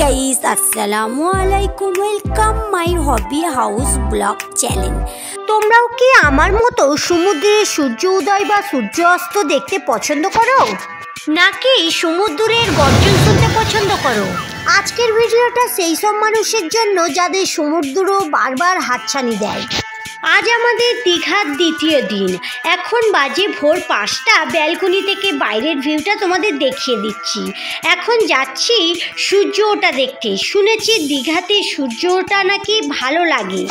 Guys, আসসালামু আলাইকুম। Welcome my hobby house blog channel. তোমরাও কি আমার মতো সমুদ্রের সূর্য উদয় বা সূর্য অস্ত দেখতে পছন্দ করো, নাকি সমুদ্রের গর্জন শুনতে পছন্দ করো? আজকের ভিডিওটা সেই সব মানুষের জন্য যাদের সমুদ্র বারবার হাতছানি দেয়। আজ আমাদের দীঘার দ্বিতীয় দিন। এখন বাজে ভোর 5টা। ব্যালকনি থেকে বাইরের ভিউটা তোমাদের দেখিয়ে দিচ্ছি। এখন যাচ্ছি সূর্য ওঠা দেখতে। শুনেছি দীঘাতে সূর্য ওঠা নাকি ভালো লাগে।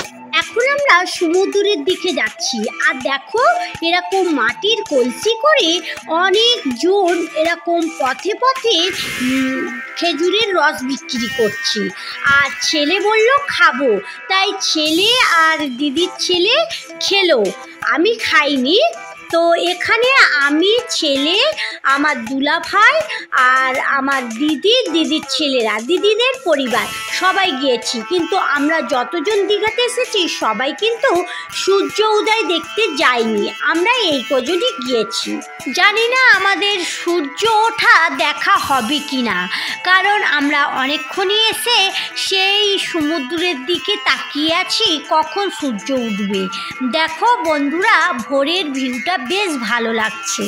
এখন আমরা সমুদ্রের দিকে যাচ্ছি। আর দেখো, এরকম মাটির কলসি করে অনেকজন এরকম পথে পথে খেজুরের রস বিক্রি করছি। আর ছেলে বলল খাবো, তাই ছেলে আর দিদির ছেলে খেলো, আমি খাইনি। তো এখানে আমি, ছেলে, আমার দুলাভাই আর আমার দিদির ছেলেরা, দিদিদের পরিবার সবাই গিয়েছি। কিন্তু আমরা যতজন দীঘাতে এসেছি সবাই কিন্তু সূর্য উদয় দেখতে যাইনি। আমরা এই কজনই গিয়েছি। জানি না আমাদের সূর্য ওঠা দেখা হবে কি না, কারণ আমরা অনেকক্ষণই এসে সেই সমুদ্রের দিকে তাকিয়ে আছি কখন সূর্য উঠবে। দেখো বন্ধুরা, ভোরের ভিউটা বেশ ভালো লাগছে।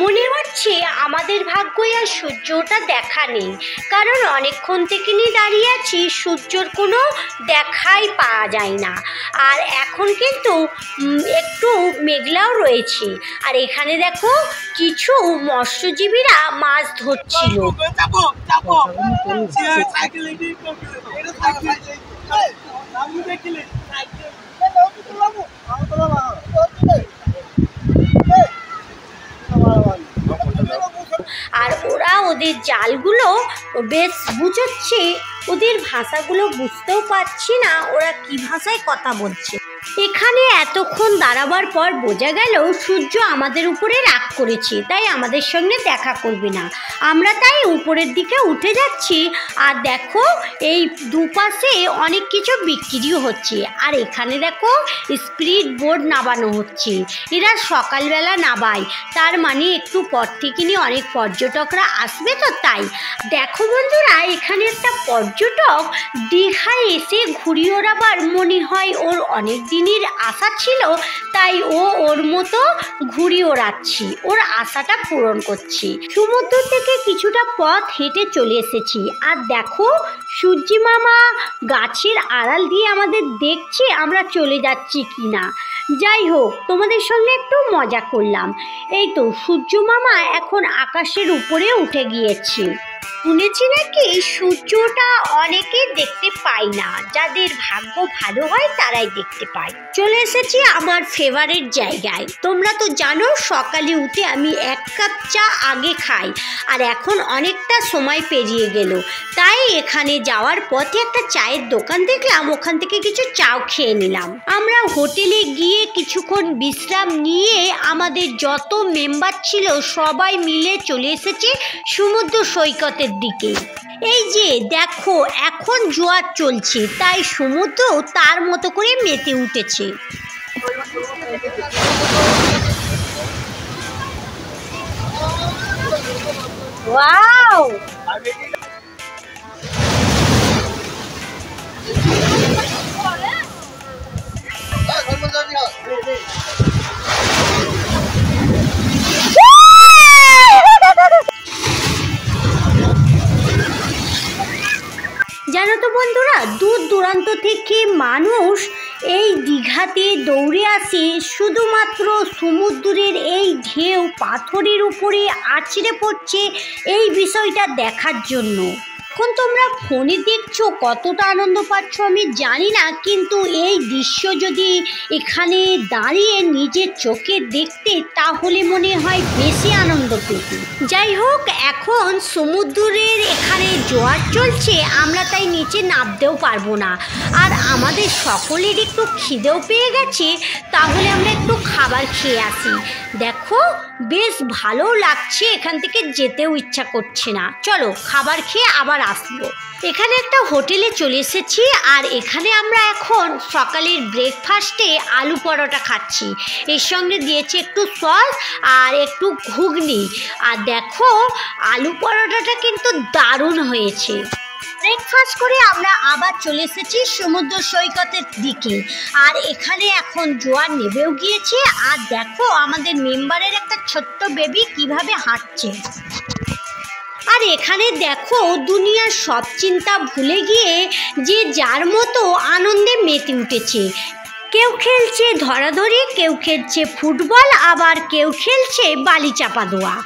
মনে হচ্ছে আমাদের ভাগ্যই আর সূর্য ওঠা দেখা নেই, কারণ অনেকক্ষণ থেকে নিয়ে দাঁড়িয়ে আছি, সূর্যর কোনো দেখাই পাওয়া যায় না। আর এখন কিন্তু একটু মেঘলাও রয়েছে। আর এখানে দেখো, কিছু মৎস্যজীবীরা মাছ ধরছিল। আর ওরা ওদের জালগুলো বেশ বুঝাচ্ছে। ওদের ভাষাগুলো বুঝতেও পারছি না ওরা কি ভাষায় কথা বলছে। এখানে এতক্ষণ দাঁড়াবার পর বোঝা গেল সূর্য আমাদের উপরে রাগ করেছে, তাই আমাদের সঙ্গে দেখা করবে না। আমরা তাই উপরের দিকে উঠে যাচ্ছি। আর দেখো, এই দুপাশে অনেক কিছু বিক্রিও হচ্ছে। আর এখানে দেখো, স্পিড বোট নামানো হচ্ছে। এরা সকালবেলা নামায়, তার মানে একটু পর থেকে নিয়ে অনেক পর্যটকরা আসবে, তো তাই। দেখো বন্ধুরা, এখানে একটা পর্যটক দীঘায় এসে ঘুরি ওড়াবার মনে হয় ওর অনেক দিনের আশা ছিল, তাই ও ওর মতো ঘুরি ওড়াচ্ছি, ওর আশাটা পূরণ করছি। সমুদ্র থেকে কিছুটা পথ হেঁটে চলে এসেছি। আর দেখো, সূর্যি মামা গাছের আড়াল দিয়ে আমাদের দেখছে আমরা চলে যাচ্ছি কি না। যাই হোক, তোমাদের সঙ্গে একটু মজা করলাম। এই তো সূর্য মামা এখন আকাশের উপরে উঠে গিয়েছে। শুনেছি নাকি সূর্যটা অনেকে দেখতে পায় না, যাদের ভাগ্য ভালো হয় তারাই দেখতে পায়। চলে এসেছি আমার ফেভারিট জায়গায়। তোমরা তো জানো, সকালে উঠে আমি 1 কাপ চা আগে খাই। আর এখন অনেকটা সময় পেরিয়ে গেল, তাই এখানে যাওয়ার পথে একটা চায়ের দোকান দেখলাম, ওখান থেকে কিছু চাও খেয়ে নিলাম। আমরা হোটেলে গিয়ে কিছুক্ষণ বিশ্রাম নিয়ে আমাদের যত মেম্বার ছিল সবাই মিলে চলে এসেছে সমুদ্র সৈকতের দিকে। এই যে দেখো, এখন জোয়ার চলছে, তাই সমুদ্র তার মতো করে মেতে উঠেছে। ওয়াও! জানো তো বন্ধুরা, দূর দূরান্ত থেকে মানুষ এই দীঘাতে দৌড়ে আসে শুধুমাত্র সমুদ্রের এই ঢেউ পাথরের উপরে আছড়ে পড়ছে এই বিষয়টা দেখার জন্য। এখন তোমরা ফোনে দেখছো, কতটা আনন্দ পাচ্ছ আমি জানি না, কিন্তু এই দৃশ্য যদি এখানে দাঁড়িয়ে নিজের চোখে দেখতে, তাহলে মনে হয় বেশি আনন্দ পেতে। যাই হোক, এখন সমুদ্রের এখানে জোয়ার চলছে, আমরা তাই নিচে নামতেও পারবো না। আর আমাদের সকলের একটু খিদেও পেয়ে গেছে, তাহলে আমরা একটু খাবার খেয়ে আসি। দেখো, বেশ ভালো লাগছে, এখান থেকে যেতেও ইচ্ছা করছে না। চলো খাবার খেয়ে আবার আসবো। এখানে একটা হোটেলে চলে এসেছি। আর এখানে আমরা এখন সকালের ব্রেকফাস্টে আলু পরোটা খাচ্ছি। এর সঙ্গে দিয়েছে একটু সস আর একটু ঘুগনি। আর দেখো, আলু পরোটাটা কিন্তু দারুণ হয়েছে। ব্রেকফাস্ট করে আমরা আবার চলে এসেছি সমুদ্র সৈকতের দিকে। আর এখানে এখন জোয়ার নেবেও গিয়েছে। আর দেখো আমাদের মেম্বারের একটা ছোট্ট বেবি কিভাবে হাঁটছে। আর এখানে দেখো দুনিয়ার সব চিন্তা ভুলে গিয়ে যে যার মতো আনন্দে মেতে উঠেছে। কেউ খেলছে ধরাধরি, কেউ খেলছে ফুটবল, আবার কেউ খেলছে বালি চাপা দেওয়া।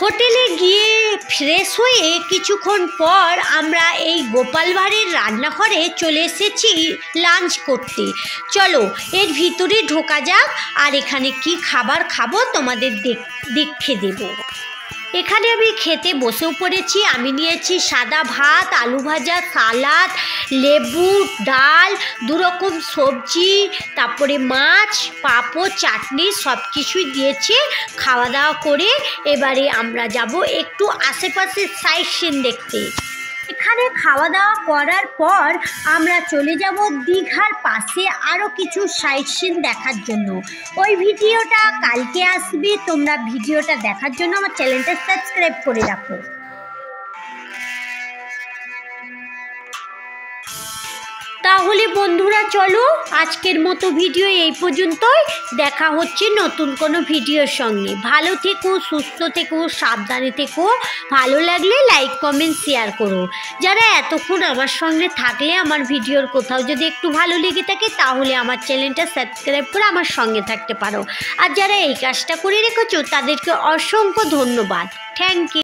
হোটেলে গিয়ে ফ্রেশ হয়ে কিছুক্ষণ পর আমরা এই গোপাল ভাঁড়ের রান্নাঘরে চলে এসেছি লাঞ্চ করতে। চলো এর ভিতরে ঢোকা যাক, আর এখানে কি খাবার খাবো তোমাদের দেখে দেব। এখানে আমি খেতে বসেও পড়েছি। আমি নিয়েছি সাদা ভাত, আলু ভাজা, সালাদ, লেবু, ডাল, দুরকম সবজি, তারপরে মাছ, পাঁপড়, চাটনি সব কিছুই দিয়েছে। খাওয়া দাওয়া করে এবারে আমরা যাব একটু আশেপাশের সাইট সিন দেখতে। এখানে খাওয়া দাওয়া করার পর আমরা চলে যাব দীঘার পাশে আরও কিছু সাইট সিন দেখার জন্য। ওই ভিডিওটা কালকে আসবে, তোমরা ভিডিওটা দেখার জন্য আমার চ্যানেলটা সাবস্ক্রাইব করে রাখো। তাহলে বন্ধুরা চলো আজকের মতো ভিডিও এই পর্যন্তই। দেখা হচ্ছে নতুন কোনো ভিডিওর সঙ্গে। ভালো থেকো, সুস্থ থেকো, সাবধানে থেকো। ভালো লাগলে লাইক কমেন্ট শেয়ার করো। যারা এতক্ষণ আমার সঙ্গে থাকলে, আমার ভিডিওর কোথাও যদি একটু ভালো লেগে থাকে তাহলে আমার চ্যানেলটা সাবস্ক্রাইব করে আমার সঙ্গে থাকতে পারো। আর যারা এই কাজটা করে রেখেছো তাদেরকে অসংখ্য ধন্যবাদ। Thank you.